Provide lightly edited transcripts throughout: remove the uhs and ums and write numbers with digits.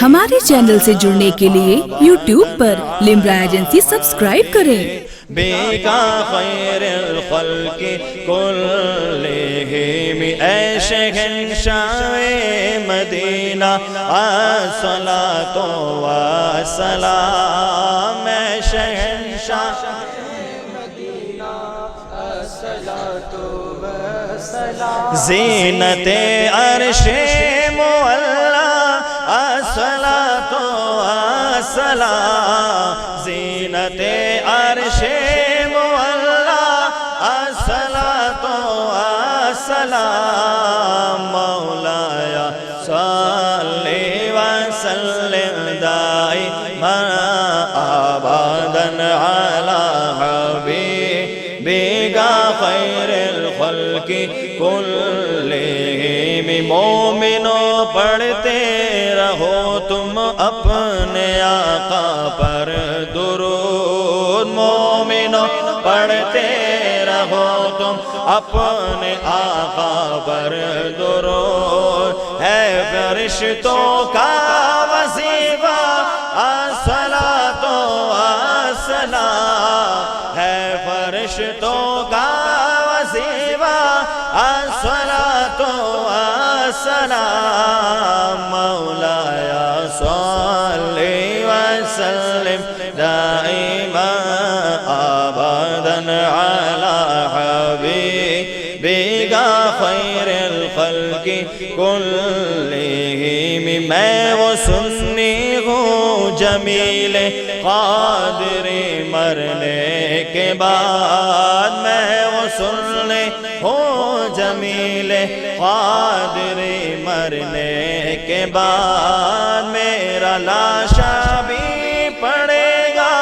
ہمارے چینل سے جڑنے کے لیے YouTube پر لمرا ایجنسی سبسکرائب کریں۔ بیگا خیر الخلق کلہم اے شہنشاہ مدینہ الصلاۃ والسلام اے شہنشاہ مدینہ الصلاۃ والسلام زینت عرش معلی الصلاۃ والسلام زینت عرش معلی الصلاۃ والسلام مولایا صلی وسلم دائما ابدا علی حبیبک خیر الخلق کلہم مومنوں پڑھتے رہو تم اپنے آقا پر درود مومنوں پڑھتے رہو تم اپنے آقا پر درود ہے فرشتوں کا وظیفہ الصلاۃ والسلام ہے فرشتوں کا وظیفہ الصلاۃ والسلام مولایا صلی وسلم دائما ابدا علی حبیبک خیر الخلق کلہم میں وہ سنی ہوں جمیل قادری مرنے کے بعد میں وہ سنی ہوں جمیل قادری مرنے کے بعد میرا لاشا بھی پڑے گا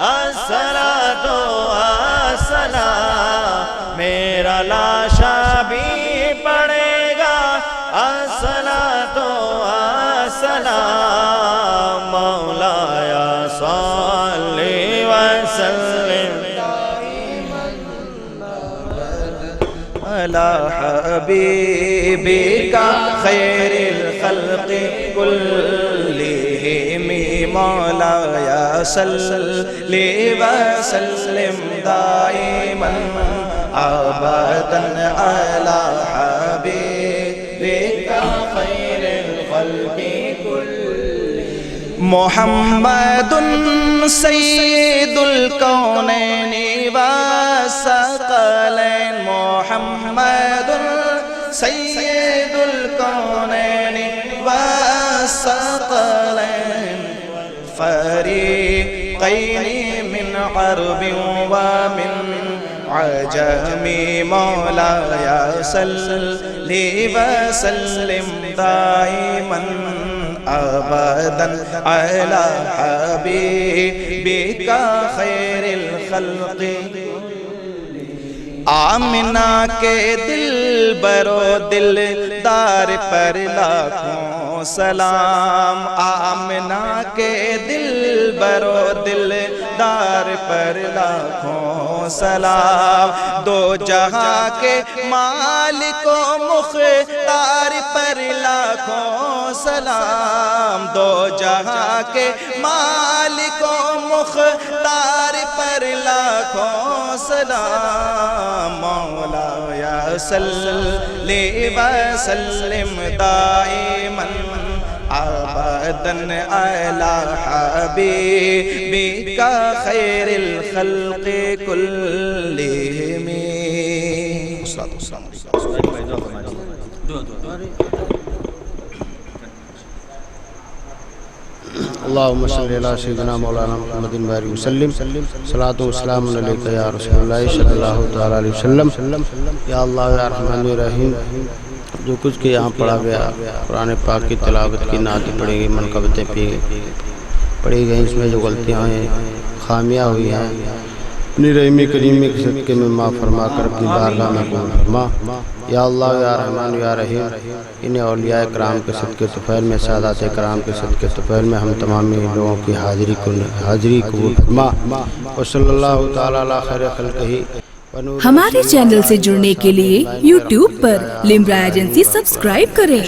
الصلاۃ والسلام میرا لاشا بھی پڑے گا الصلاۃ والسلام مولایا صلی وسلم علی حبیبک خیر الخلق کلہم مولایا صلی وسلم دائما ابدا علی حبیبک خیر الخلق کلہم محمد سید الکونین والثقلین محمد سید الکونین والثقلین فریقین من عرب ومن عجم مولایا صلی وسلم دائما ابدا علی حبیبک خیر الخلق آمنہ کے دل برو دل دار پر لاکھوں سلام آمنہ کے دل برو دل دار پر لاکھوں سلام دو جہاں کے مالک و مختار پر لاکھوں سلام دو جہاں کے مالک و مختار پر لاکھوں سلام مولایا صلی وسلم دائما ابدا علی حبیبک خیر الخلق کلہم اللہم صلی اللہ سیدنا مولانا محمد بارک وسلم صلاۃ و سلام علیک یا رسول اللہ صلی اللہ تعالی علیہ وسلم یا اللہ یا رحمان الرحیم جو کچھ کہ یہاں پڑھا گیا قرآن پاک کی تلاوت کی نعتیں پڑھی گئی منقبتیں پڑھی گئیں اس میں جو غلطیاں ہیں خامیاں ہوئی ہیں اپنی رحیم کریم کے صدقے میں معاف فرما کر اپنی بارگاہ میں قبول فرما یا اللہ یا رحمان یا رحیم انہیں اولیاء کرام کے صدقے طفیل میں سادات کرام کے صدقے طفیل میں ہم تمامی لوگوں کی حاضری قبول فرما وصلی اللہ تعالی علی خیر خلقہ ہمارے چینل سے جڑنے کے لیے YouTube پر لمرا ایجنسی سبسکرائب کریں۔